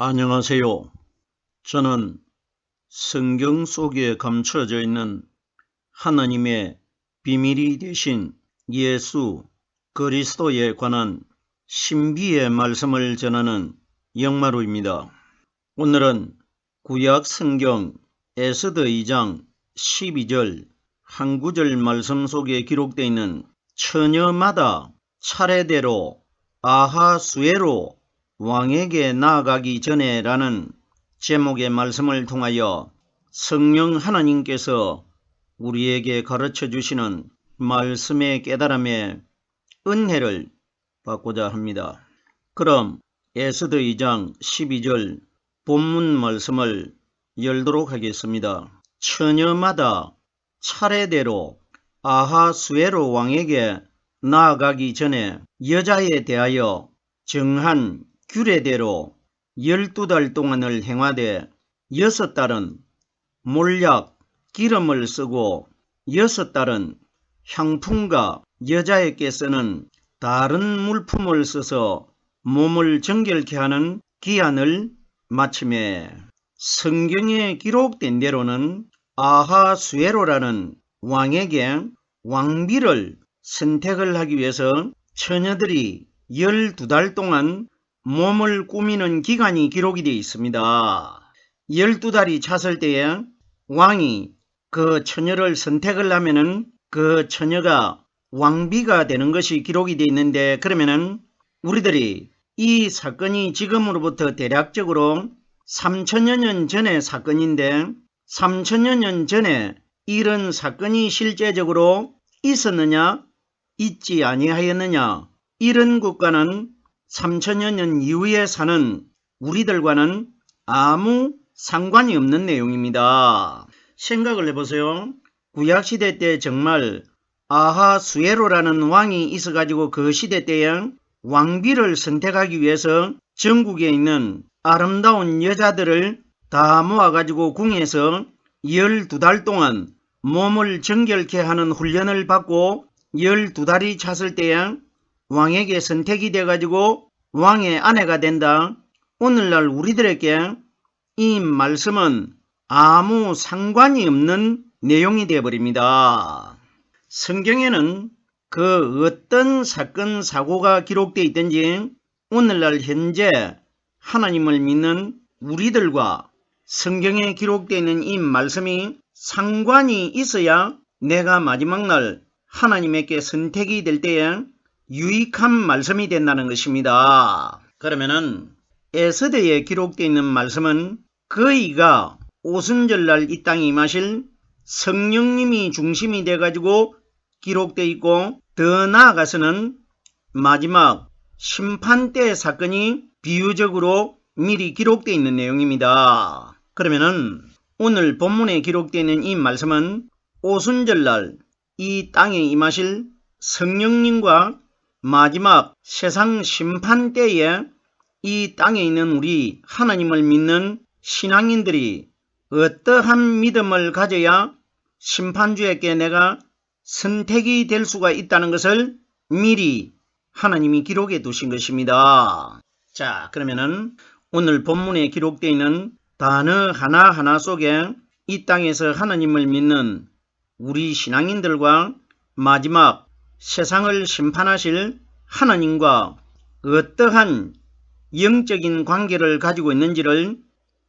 안녕하세요. 저는 성경 속에 감춰져 있는 하나님의 비밀이 되신 예수 그리스도에 관한 신비의 말씀을 전하는 영마루입니다. 오늘은 구약 성경 에스더 2장 12절 한 구절 말씀 속에 기록되어 있는 처녀마다 차례대로 아하수에로 왕에게 나아가기 전에 라는 제목의 말씀을 통하여 성령 하나님께서 우리에게 가르쳐 주시는 말씀의 깨달음의 은혜를 받고자 합니다. 그럼 에스더 2장 12절 본문 말씀을 열도록 하겠습니다. 처녀마다 차례대로 아하수에로 왕에게 나아가기 전에 여자에 대하여 정한 규례대로 12달 동안을 행하되 6달은 몰약 기름을 쓰고 6달은 향품과 여자에게 쓰는 다른 물품을 써서 몸을 정결케 하는 기한을 마침에 성경에 기록된 대로는 아하수에로라는 왕에게 왕비를 선택을 하기 위해서 처녀들이 12달 동안 몸을 꾸미는 기간이 기록이 되어 있습니다. 12달이 찼을 때에 왕이 그 처녀를 선택을 하면은 그 처녀가 왕비가 되는 것이 기록이 되어 있는데, 그러면은 우리들이 이 사건이 지금으로부터 대략적으로 3000여 년 전의 사건인데 3000여 년 전에 이런 사건이 실제적으로 있었느냐 있지 아니하였느냐, 이런 것과는 3000여 년 이후에 사는 우리들과는 아무 상관이 없는 내용입니다. 생각을 해보세요. 구약시대 때 정말 아하수에로라는 왕이 있어가지고 그 시대 때에 왕비를 선택하기 위해서 전국에 있는 아름다운 여자들을 다 모아가지고 궁에서 12달 동안 몸을 정결케 하는 훈련을 받고 12달이 찼을 때에 왕에게 선택이 돼가지고 왕의 아내가 된다. 오늘날 우리들에게 이 말씀은 아무 상관이 없는 내용이 되어버립니다. 성경에는 그 어떤 사건 사고가 기록되어 있든지 오늘날 현재 하나님을 믿는 우리들과 성경에 기록되어 있는 이 말씀이 상관이 있어야 내가 마지막 날 하나님에게 선택이 될 때에 유익한 말씀이 된다는 것입니다. 그러면은 에스더에 기록되어 있는 말씀은 그이가 오순절날 이 땅에 임하실 성령님이 중심이 돼가지고 기록되어 있고, 더 나아가서는 마지막 심판대 사건이 비유적으로 미리 기록되어 있는 내용입니다. 그러면은 오늘 본문에 기록되어 있는 이 말씀은 오순절날 이 땅에 임하실 성령님과 마지막 세상 심판 때에 이 땅에 있는 우리 하나님을 믿는 신앙인들이 어떠한 믿음을 가져야 심판주에게 내가 선택이 될 수가 있다는 것을 미리 하나님이 기록해 두신 것입니다. 자, 그러면은 오늘 본문에 기록되어 있는 단어 하나하나 속에 이 땅에서 하나님을 믿는 우리 신앙인들과 마지막 세상을 심판하실 하나님과 어떠한 영적인 관계를 가지고 있는지를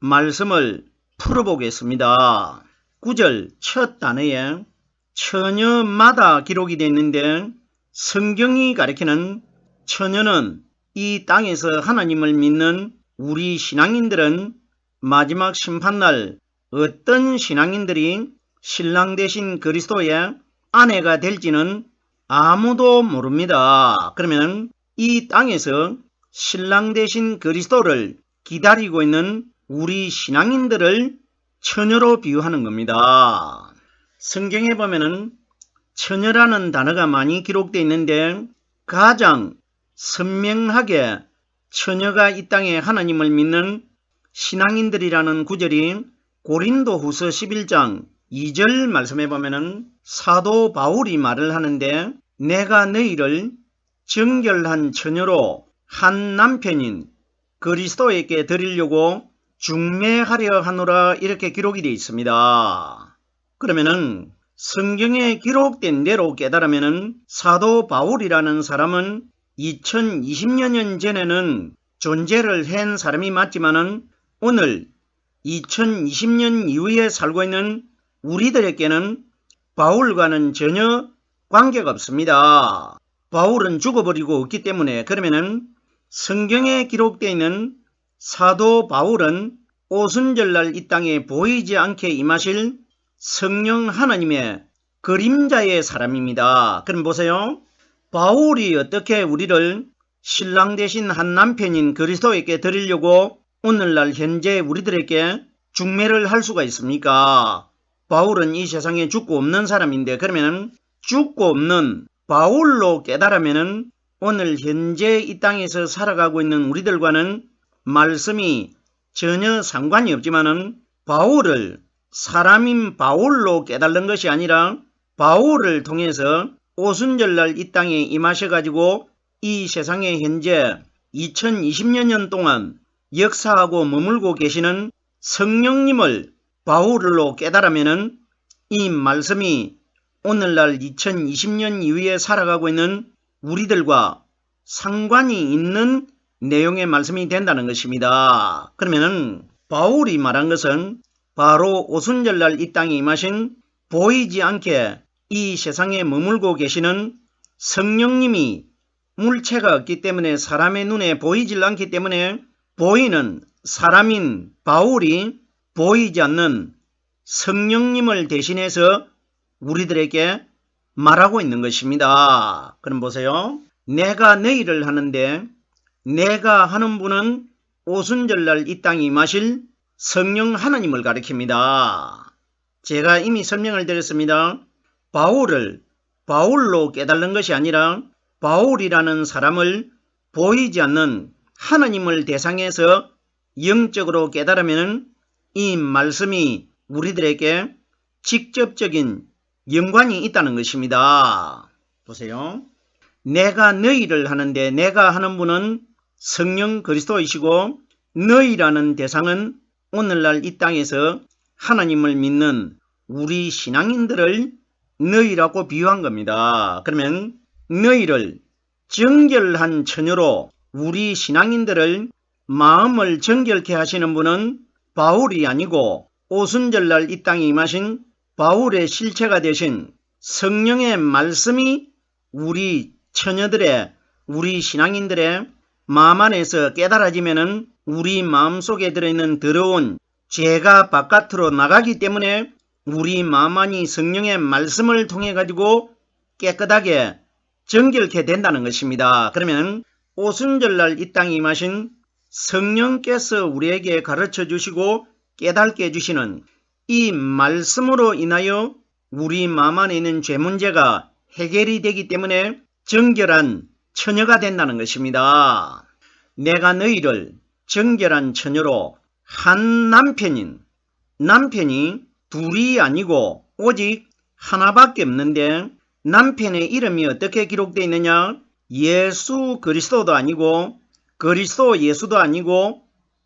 말씀을 풀어보겠습니다. 9절 첫 단어에 처녀마다 기록이 되어 있는데, 성경이 가리키는 처녀는 이 땅에서 하나님을 믿는 우리 신앙인들은 마지막 심판날 어떤 신앙인들이 신랑 되신 그리스도의 아내가 될지는 아무도 모릅니다. 그러면 이 땅에서 신랑 되신 그리스도를 기다리고 있는 우리 신앙인들을 처녀로 비유하는 겁니다. 성경에 보면은 처녀라는 단어가 많이 기록되어 있는데 가장 선명하게 처녀가 이 땅에 하나님을 믿는 신앙인들이라는 구절이 고린도후서 11장 2절 말씀에 보면은 사도 바울이 말을 하는데, 내가 너희를 정결한 처녀로 한 남편인 그리스도에게 드리려고 중매하려 하노라 이렇게 기록이 되어 있습니다. 그러면은 성경에 기록된 대로 깨달으면은 사도 바울이라는 사람은 2020여 년 전에는 존재를 한 사람이 맞지만은 오늘 2020년 이후에 살고 있는 우리들에게는 바울과는 전혀 관계가 없습니다. 바울은 죽어버리고 없기 때문에 그러면은 성경에 기록되어 있는 사도 바울은 오순절날 이 땅에 보이지 않게 임하실 성령 하나님의 그림자의 사람입니다. 그럼 보세요. 바울이 어떻게 우리를 신랑 대신 한 남편인 그리스도에게 드리려고 오늘날 현재 우리들에게 중매를 할 수가 있습니까? 바울은 이 세상에 죽고 없는 사람인데 그러면 죽고 없는 바울로 깨달으면 오늘 현재 이 땅에서 살아가고 있는 우리들과는 말씀이 전혀 상관이 없지만은 바울을 사람인 바울로 깨달는 것이 아니라 바울을 통해서 오순절날 이 땅에 임하셔가지고 이 세상에 현재 2020여 년 동안 역사하고 머물고 계시는 성령님을 바울로 깨달으면 이 말씀이 오늘날 2020년 이후에 살아가고 있는 우리들과 상관이 있는 내용의 말씀이 된다는 것입니다. 그러면 바울이 말한 것은 바로 오순절날 이 땅에 임하신 보이지 않게 이 세상에 머물고 계시는 성령님이 물체가 없기 때문에 사람의 눈에 보이질 않기 때문에 보이는 사람인 바울이 보이지 않는 성령님을 대신해서 우리들에게 말하고 있는 것입니다. 그럼 보세요. 내가 너희를 하는데 내가 하는 분은 오순절날 이 땅에 임하실 성령 하나님을 가리킵니다. 제가 이미 설명을 드렸습니다. 바울을 바울로 깨달는 것이 아니라 바울이라는 사람을 보이지 않는 하나님을 대상해서 영적으로 깨달으면 이 말씀이 우리들에게 직접적인 연관이 있다는 것입니다. 보세요. 내가 너희를 하는데 내가 하는 분은 성령 그리스도이시고 너희라는 대상은 오늘날 이 땅에서 하나님을 믿는 우리 신앙인들을 너희라고 비유한 겁니다. 그러면 너희를 정결한 처녀로 우리 신앙인들을 마음을 정결케 하시는 분은 바울이 아니고 오순절날 이 땅에 임하신 바울의 실체가 되신 성령의 말씀이 우리 처녀들의 우리 신앙인들의 마음 안에서 깨달아지면은 우리 마음속에 들어있는 더러운 죄가 바깥으로 나가기 때문에 우리 마음 안이 성령의 말씀을 통해 가지고 깨끗하게 정결케 된다는 것입니다. 그러면 오순절날 이 땅에 임하신 성령께서 우리에게 가르쳐 주시고 깨닫게 해주시는 이 말씀으로 인하여 우리 마음 안에 있는 죄 문제가 해결이 되기 때문에 정결한 처녀가 된다는 것입니다. 내가 너희를 정결한 처녀로 한 남편이 둘이 아니고 오직 하나밖에 없는데 남편의 이름이 어떻게 기록되어 있느냐? 예수 그리스도도 아니고 그리스도 예수도 아니고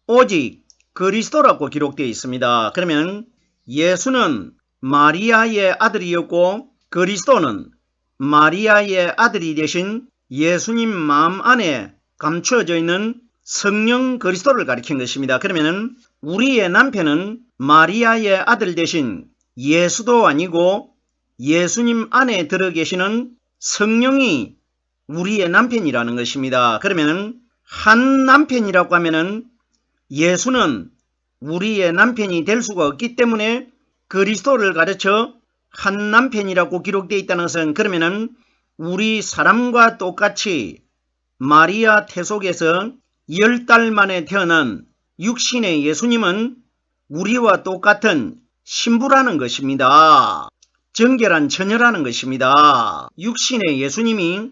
오직 그리스도라고 기록되어 있습니다. 그러면 예수는 마리아의 아들이었고 그리스도는 마리아의 아들이 되신 예수님 마음 안에 감추어져 있는 성령 그리스도를 가리킨 것입니다. 그러면 우리의 남편은 마리아의 아들 되신 예수도 아니고 예수님 안에 들어 계시는 성령이 우리의 남편이라는 것입니다. 그러면 한 남편이라고 하면은 예수는 우리의 남편이 될 수가 없기 때문에 그리스도를 가르쳐 한 남편이라고 기록되어 있다는 것은 그러면은 우리 사람과 똑같이 마리아 태속에서 10달 만에 태어난 육신의 예수님은 우리와 똑같은 신부라는 것입니다. 정결한 처녀라는 것입니다. 육신의 예수님이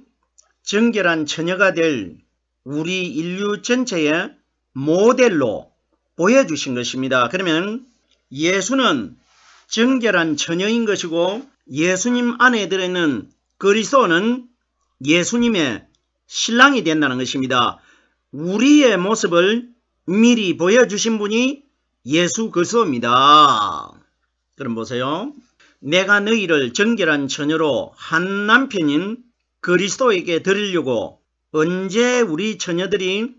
정결한 처녀가 될 우리 인류 전체의 모델로 보여주신 것입니다. 그러면 예수는 정결한 처녀인 것이고 예수님 안에 들어있는 그리스도는 예수님의 신랑이 된다는 것입니다. 우리의 모습을 미리 보여주신 분이 예수 그리스도입니다. 그럼 보세요. 내가 너희를 정결한 처녀로 한 남편인 그리스도에게 드리려고 언제 우리 처녀들이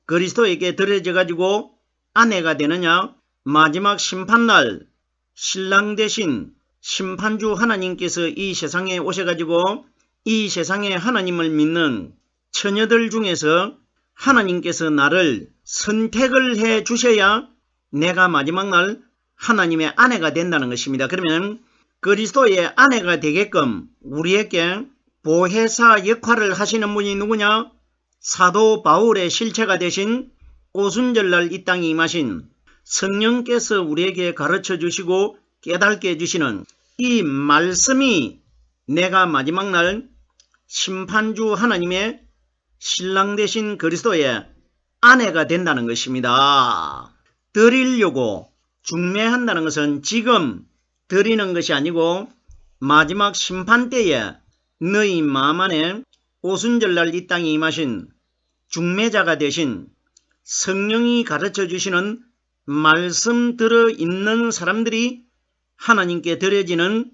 그리스도에게 드려져 가지고 아내가 되느냐? 마지막 심판날 신랑 대신 심판주 하나님께서 이 세상에 오셔가지고 이 세상에 하나님을 믿는 처녀들 중에서 하나님께서 나를 선택을 해 주셔야 내가 마지막 날 하나님의 아내가 된다는 것입니다. 그러면 그리스도의 아내가 되게끔 우리에게 보혜사 역할을 하시는 분이 누구냐? 사도 바울의 실체가 되신 오순절날 이 땅에 임하신 성령께서 우리에게 가르쳐 주시고 깨닫게 해주시는 이 말씀이 내가 마지막 날 심판주 하나님의 신랑 되신 그리스도의 아내가 된다는 것입니다. 드리려고 중매한다는 것은 지금 드리는 것이 아니고 마지막 심판 때에 너희 마음 안에 오순절날 이 땅에 임하신 중매자가 되신 성령이 가르쳐 주시는 말씀 들어 있는 사람들이 하나님께 드려지는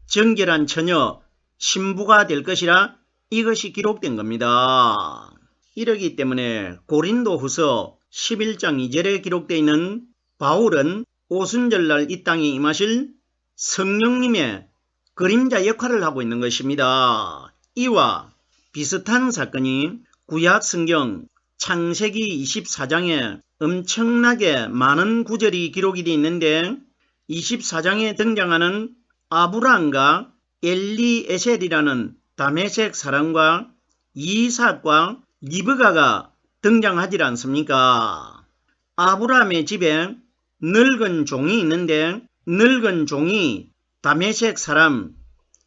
정결한 처녀 신부가 될 것이라 이것이 기록된 겁니다. 이러기 때문에 고린도후서 11장 2절에 기록되어 있는 바울은 오순절날 이 땅에 임하실 성령님의 그림자 역할을 하고 있는 것입니다. 이와 비슷한 사건이 구약 성경 창세기 24장에 엄청나게 많은 구절이 기록이 되어 있는데 24장에 등장하는 아브라함과 엘리에셀이라는 다메섹 사람과 이삭과 리브가가 등장하지 않습니까? 아브라함의 집에 늙은 종이 있는데 늙은 종이 다메섹 사람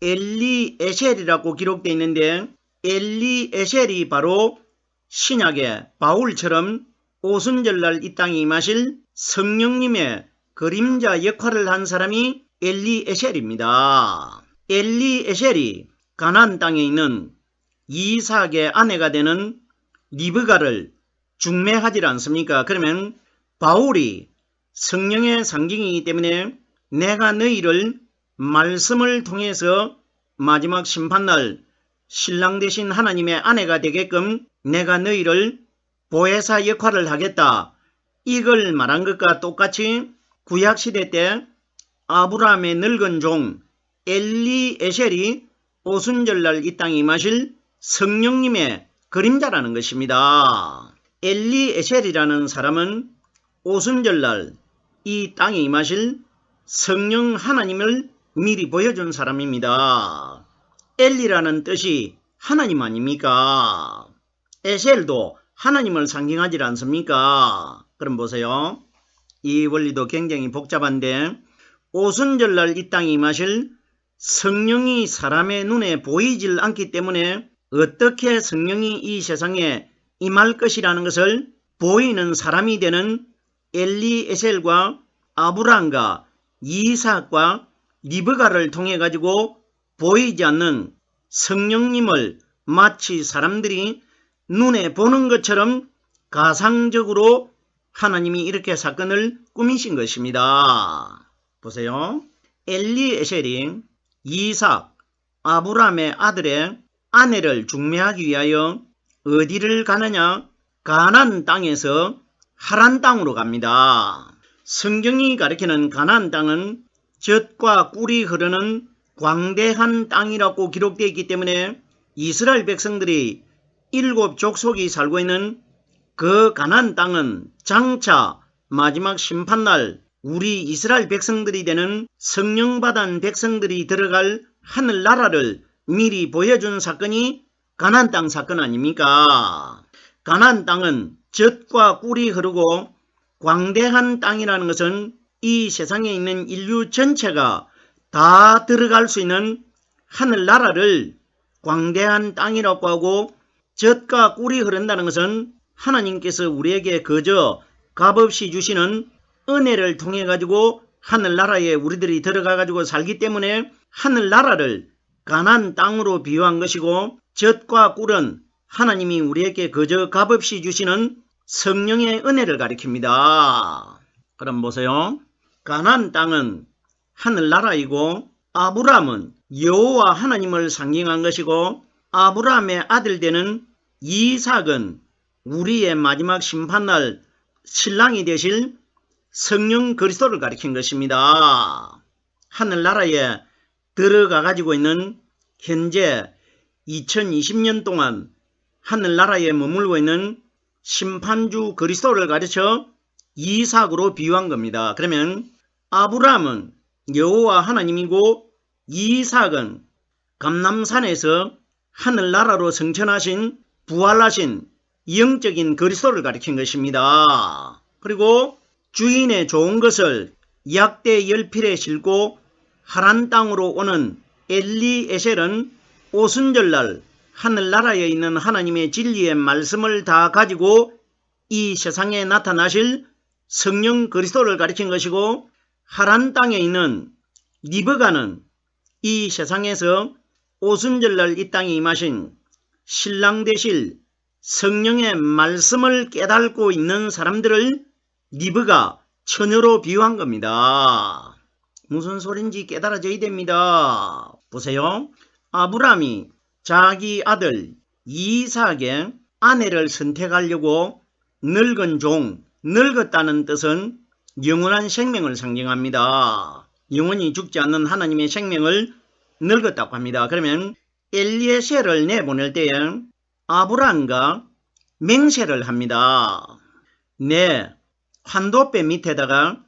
엘리에셀이라고 기록되어 있는데 엘리에셀이 바로 신약의 바울처럼 오순절날 이 땅에 임하실 성령님의 그림자 역할을 한 사람이 엘리에셀입니다. 엘리에셀이 가나안 땅에 있는 이삭의 아내가 되는 리브가를 중매하지 않습니까? 그러면 바울이 성령의 상징이기 때문에 내가 너희를 말씀을 통해서 마지막 심판날 신랑 되신 하나님의 아내가 되게끔 내가 너희를 보혜사 역할을 하겠다. 이걸 말한 것과 똑같이 구약시대 때 아브라함의 늙은 종 엘리에셀이 오순절날 이 땅에 임하실 성령님의 그림자라는 것입니다. 엘리에셀이라는 사람은 오순절날 이 땅에 임하실 성령 하나님을 미리 보여준 사람입니다. 엘리라는 뜻이 하나님 아닙니까? 에셀도 하나님을 상징하지 않습니까? 그럼 보세요. 이 원리도 굉장히 복잡한데 오순절날 이 땅에 임하실 성령이 사람의 눈에 보이질 않기 때문에 어떻게 성령이 이 세상에 임할 것이라는 것을 보이는 사람이 되는 엘리에셀과 아브라함과 이삭과 리브가를 통해 가지고 보이지 않는 성령님을 마치 사람들이 눈에 보는 것처럼 가상적으로 하나님이 이렇게 사건을 꾸미신 것입니다. 보세요. 엘리에셀이 이삭, 아브라함의 아들의 아내를 중매하기 위하여 어디를 가느냐? 가나안 땅에서 하란 땅으로 갑니다. 성경이 가리키는 가나안 땅은 젖과 꿀이 흐르는 광대한 땅이라고 기록되어 있기 때문에 이스라엘 백성들이 7 족속이 살고 있는 그 가나안 땅은 장차 마지막 심판날 우리 이스라엘 백성들이 되는 성령받은 백성들이 들어갈 하늘나라를 미리 보여준 사건이 가나안 땅 사건 아닙니까? 가나안 땅은 젖과 꿀이 흐르고 광대한 땅이라는 것은 이 세상에 있는 인류 전체가 다 들어갈 수 있는 하늘나라를 광대한 땅이라고 하고 젖과 꿀이 흐른다는 것은 하나님께서 우리에게 그저 값없이 주시는 은혜를 통해 가지고 하늘나라에 우리들이 들어가 가지고 살기 때문에 하늘나라를 가나안 땅으로 비유한 것이고 젖과 꿀은 하나님이 우리에게 그저 값없이 주시는 성령의 은혜를 가리킵니다. 그럼 보세요. 가나안 땅은 하늘나라이고 아브라함은 여호와 하나님을 상징한 것이고 아브라함의 아들 되는 이삭은 우리의 마지막 심판날 신랑이 되실 성령 그리스도를 가리킨 것입니다. 하늘나라에 들어가 가지고 있는 현재 2020년 동안 하늘나라에 머물고 있는 심판주 그리스도를 가르쳐 이삭으로 비유한 겁니다. 그러면 아브라함은 여호와 하나님이고 이삭은 감람산에서 하늘나라로 승천하신 부활하신 영적인 그리스도를 가리킨 것입니다. 그리고 주인의 좋은 것을 약대 열필에 싣고 하란 땅으로 오는 엘리에셀은 오순절날 하늘나라에 있는 하나님의 진리의 말씀을 다 가지고 이 세상에 나타나실 성령 그리스도를 가리킨 것이고 하란 땅에 있는 리브가는 이 세상에서 오순절날 이 땅에 임하신 신랑 되실 성령의 말씀을 깨닫고 있는 사람들을 리브가 처녀로 비유한 겁니다. 무슨 소린지 깨달아져야 됩니다. 보세요. 아브라함이 자기 아들 이삭의 아내를 선택하려고 늙은 종, 늙었다는 뜻은 영원한 생명을 상징합니다. 영원히 죽지 않는 하나님의 생명을 늙었다고 합니다. 그러면 엘리에셀을 내보낼 때에 아브라함과 맹세를 합니다. 내 환도배 밑에다가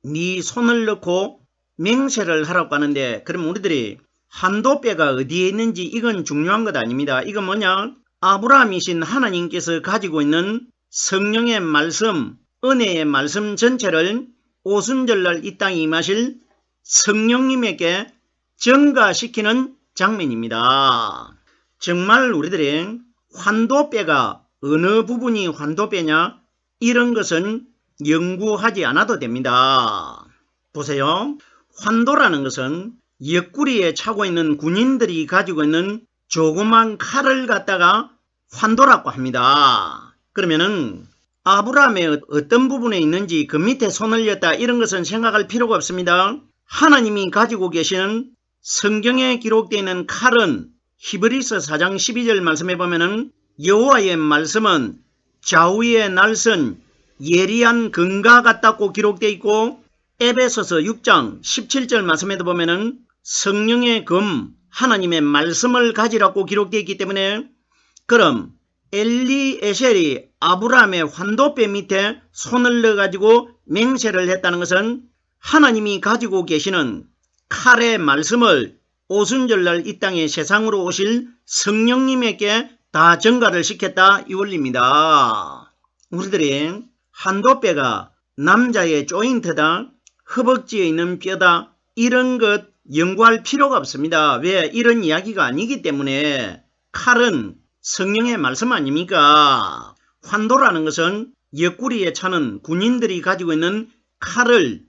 네 손을 넣고 맹세를 하라고 하는데, 그럼 우리들이 환도배가 어디에 있는지 이건 중요한 것 아닙니다. 이건 뭐냐? 아브라함이신 하나님께서 가지고 있는 성령의 말씀, 은혜의 말씀 전체를 오순절날 이 땅에 임하실 성령님에게 전가시키는 장면입니다. 정말 우리들이 환도배가 어느 부분이 환도배냐? 이런 것은 연구하지 않아도 됩니다. 보세요. 환도라는 것은 옆구리에 차고 있는 군인들이 가지고 있는 조그만 칼을 갖다가 환도라고 합니다. 그러면은 아브라함의 어떤 부분에 있는지 그 밑에 손을 였다 이런 것은 생각할 필요가 없습니다. 하나님이 가지고 계시는 성경에 기록되어 있는 칼은 히브리서 4장 12절 말씀에 보면은 여호와의 말씀은 좌우의 날선 예리한 금과 같다고 기록되어 있고, 에베소서 6장 17절 말씀에도 보면은 성령의 금 하나님의 말씀을 가지라고 기록되어 있기 때문에, 그럼 엘리에셀이 아브라함의 환도배 밑에 손을 넣어가지고 맹세를 했다는 것은 하나님이 가지고 계시는 칼의 말씀을 오순절날 이 땅에 세상으로 오실 성령님에게 다 전가를 시켰다 이 원리입니다. 우리들이 환도배가 남자의 조인트다, 허벅지에 있는 뼈다, 이런 것 연구할 필요가 없습니다. 왜? 이런 이야기가 아니기 때문에. 칼은 성령의 말씀 아닙니까? 환도라는 것은 옆구리에 차는 군인들이 가지고 있는 칼을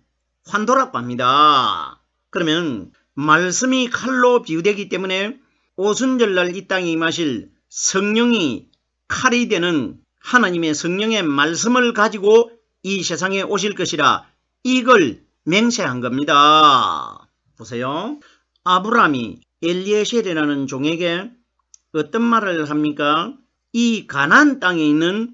환도라고 합니다. 그러면 말씀이 칼로 비유되기 때문에 오순절날 이 땅에 임하실 성령이 칼이 되는 하나님의 성령의 말씀을 가지고 이 세상에 오실 것이라 이걸 맹세한 겁니다. 보세요. 아브라함이 엘리에셀이라는 종에게 어떤 말을 합니까? 이 가나안 땅에 있는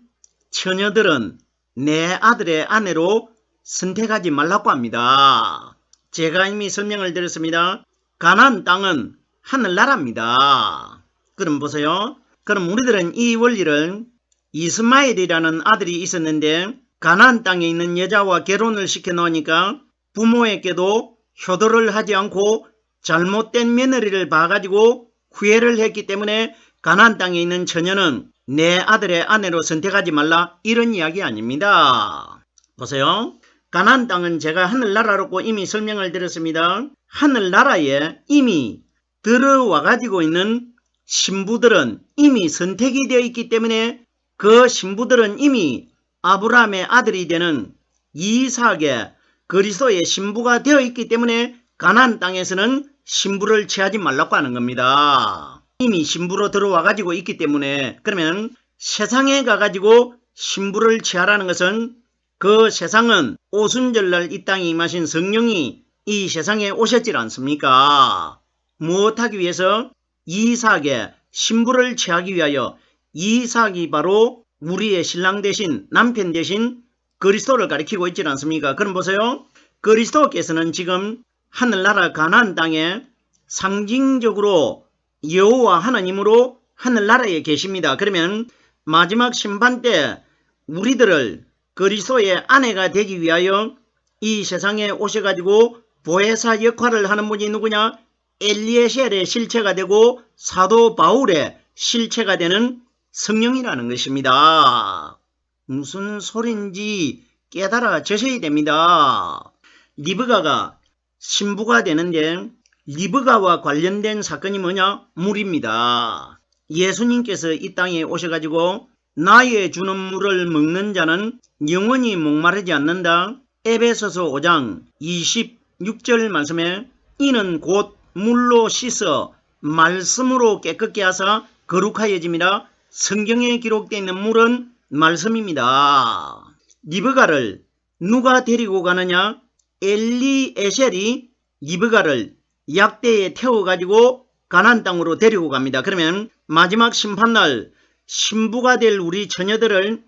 처녀들은 내 아들의 아내로 선택하지 말라고 합니다. 제가 이미 설명을 드렸습니다. 가나안 땅은 하늘나라입니다. 그럼 보세요. 그럼 우리들은 이 원리를 이스마엘이라는 아들이 있었는데 가나안 땅에 있는 여자와 결혼을 시켜 놓으니까 부모에게도 효도를 하지 않고 잘못된 며느리를 봐가지고 후회를 했기 때문에 가나안 땅에 있는 처녀는 내 아들의 아내로 선택하지 말라 이런 이야기 아닙니다. 보세요. 가나안 땅은 제가 하늘나라라고 이미 설명을 드렸습니다. 하늘나라에 이미 들어와 가지고 있는 신부들은 이미 선택이 되어 있기 때문에 그 신부들은 이미 아브라함의 아들이 되는 이삭의 그리스도의 신부가 되어 있기 때문에 가나안 땅에서는 신부를 취하지 말라고 하는 겁니다. 이미 신부로 들어와 가지고 있기 때문에. 그러면 세상에 가가지고 신부를 취하라는 것은 그 세상은 오순절날 이 땅에 임하신 성령이 이 세상에 오셨질 않습니까? 무엇하기 위해서? 이삭의 신부를 취하기 위하여. 이삭이 바로 우리의 신랑 대신 남편 대신 그리스도를 가리키고 있지 않습니까? 그럼 보세요. 그리스도께서는 지금 하늘나라 가나안 땅에 상징적으로 여호와 하나님으로 하늘나라에 계십니다. 그러면 마지막 심판 때 우리들을 그리스도의 아내가 되기 위하여 이 세상에 오셔가지고 보혜사 역할을 하는 분이 누구냐? 엘리에셀의 실체가 되고 사도 바울의 실체가 되는 성령이라는 것입니다. 무슨 소린지 깨달아져야 됩니다. 리브가가 신부가 되는데 리브가와 관련된 사건이 뭐냐? 물입니다. 예수님께서 이 땅에 오셔가지고 나의 주는 물을 먹는 자는 영원히 목마르지 않는다. 에베소서 5장 26절 말씀에 이는 곧 물로 씻어 말씀으로 깨끗게 하사 거룩하여짐이라. 성경에 기록되어 있는 물은 말씀입니다. 리브가를 누가 데리고 가느냐? 엘리에셀이 리브가를 약대에 태워가지고 가나안 땅으로 데리고 갑니다. 그러면 마지막 심판날 신부가 될 우리 처녀들을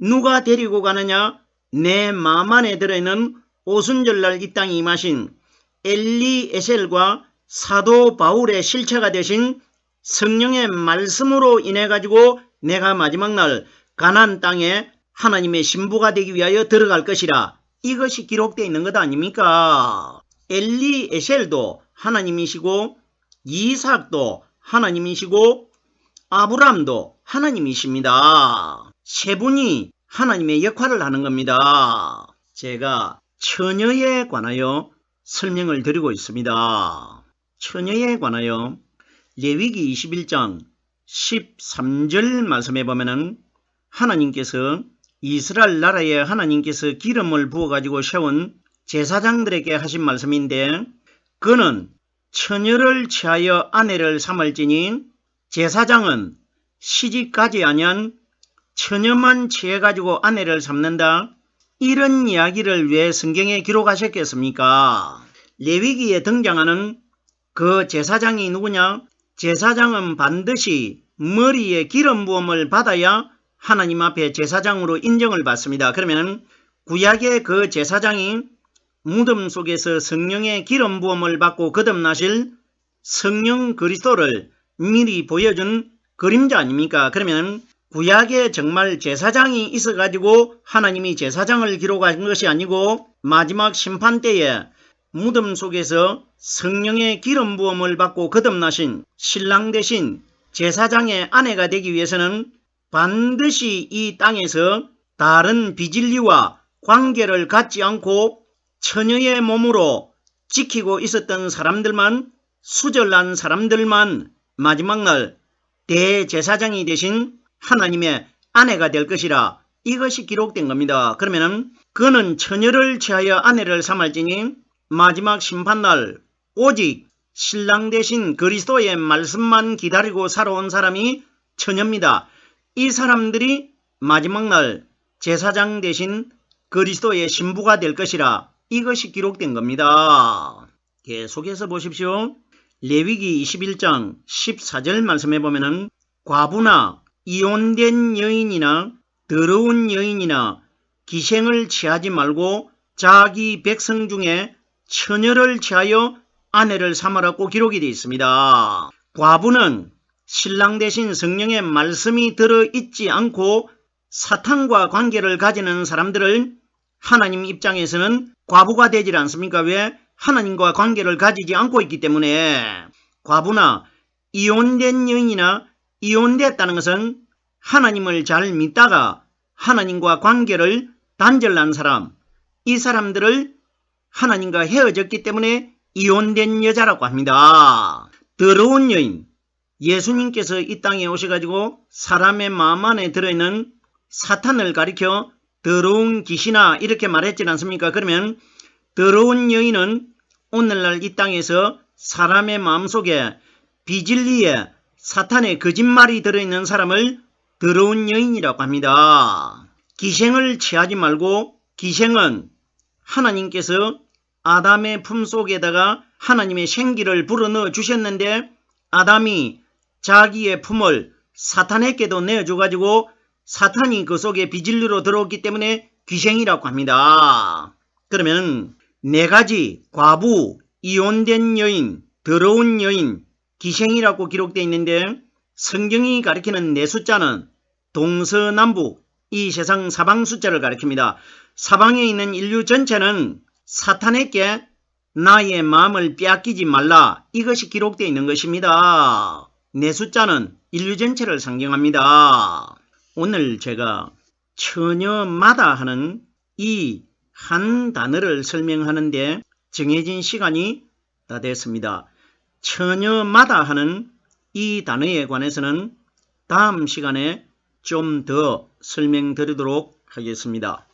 누가 데리고 가느냐? 내 마음 안에 들어있는 오순절날 이 땅에 임하신 엘리에셀과 사도 바울의 실체가 되신 성령의 말씀으로 인해 가지고 내가 마지막 날 가나안 땅에 하나님의 신부가 되기 위하여 들어갈 것이라. 이것이 기록되어 있는 것 아닙니까? 엘리에셀도 하나님이시고 이삭도 하나님이시고 아브람도 하나님이십니다. 세 분이 하나님의 역할을 하는 겁니다. 제가 처녀에 관하여 설명을 드리고 있습니다. 처녀에 관하여 레위기 21장 13절 말씀에 보면은 하나님께서 이스라엘 나라에 하나님께서 기름을 부어가지고 세운 제사장들에게 하신 말씀인데 그는 처녀를 취하여 아내를 삼을지니 제사장은 시집가지 아니한 처녀만 취해가지고 아내를 삼는다. 이런 이야기를 왜 성경에 기록하셨겠습니까? 레위기에 등장하는 그 제사장이 누구냐? 제사장은 반드시 머리에 기름 부음을 받아야 하나님 앞에 제사장으로 인정을 받습니다. 그러면 구약의 그 제사장이 무덤 속에서 성령의 기름 부음을 받고 거듭나실 성령 그리스도를 미리 보여준 그림자 아닙니까? 그러면 구약에 정말 제사장이 있어가지고 하나님이 제사장을 기록한 것이 아니고 마지막 심판 때에 무덤 속에서 성령의 기름 부음을 받고 거듭나신 신랑 대신 제사장의 아내가 되기 위해서는 반드시 이 땅에서 다른 비진리와 관계를 갖지 않고 처녀의 몸으로 지키고 있었던 사람들만, 수절난 사람들만 마지막 날 대제사장이 되신 하나님의 아내가 될 것이라. 이것이 기록된 겁니다. 그러면 그는 처녀를 취하여 아내를 삼을지니 마지막 심판날 오직 신랑 대신 그리스도의 말씀만 기다리고 살아온 사람이 처녀입니다. 이 사람들이 마지막 날 제사장 대신 그리스도의 신부가 될 것이라. 이것이 기록된 겁니다. 계속해서 보십시오. 레위기 21장 14절 말씀해 보면은 과부나 이혼된 여인이나 더러운 여인이나 기생을 취하지 말고 자기 백성 중에 처녀를 취하여 아내를 삼으라고 기록이 되어 있습니다. 과부는 신랑 대신 성령의 말씀이 들어있지 않고 사탄과 관계를 가지는 사람들을 하나님 입장에서는 과부가 되질 않습니까? 왜? 하나님과 관계를 가지지 않고 있기 때문에. 과부나 이혼된 여인이나 이혼됐다는 것은 하나님을 잘 믿다가 하나님과 관계를 단절한 사람, 이 사람들을 하나님과 헤어졌기 때문에 이혼된 여자라고 합니다. 더러운 여인, 예수님께서 이 땅에 오셔가지고 사람의 마음 안에 들어있는 사탄을 가리켜 더러운 귀신아 이렇게 말했지 않습니까? 그러면 더러운 여인은 오늘날 이 땅에서 사람의 마음속에 비진리에 사탄의 거짓말이 들어있는 사람을 더러운 여인이라고 합니다. 기생을 취하지 말고 기생은 하나님께서 아담의 품속에다가 하나님의 생기를 불어넣어 주셨는데 아담이 자기의 품을 사탄에게도 내어줘가지고 사탄이 그 속에 비진리로 들어왔기 때문에 귀생이라고 합니다. 그러면 네 가지 과부, 이혼된 여인, 더러운 여인, 기생이라고 기록되어 있는데 성경이 가리키는 네 숫자는 동서남북 이 세상 사방 숫자를 가리킵니다. 사방에 있는 인류 전체는 사탄에게 나의 마음을 빼앗기지 말라 이것이 기록되어 있는 것입니다. 네 숫자는 인류 전체를 상징합니다. 오늘 제가 처녀마다 하는 이 한 단어를 설명하는데 정해진 시간이 다 됐습니다. 처녀마다 하는 이 단어에 관해서는 다음 시간에 좀 더 설명드리도록 하겠습니다.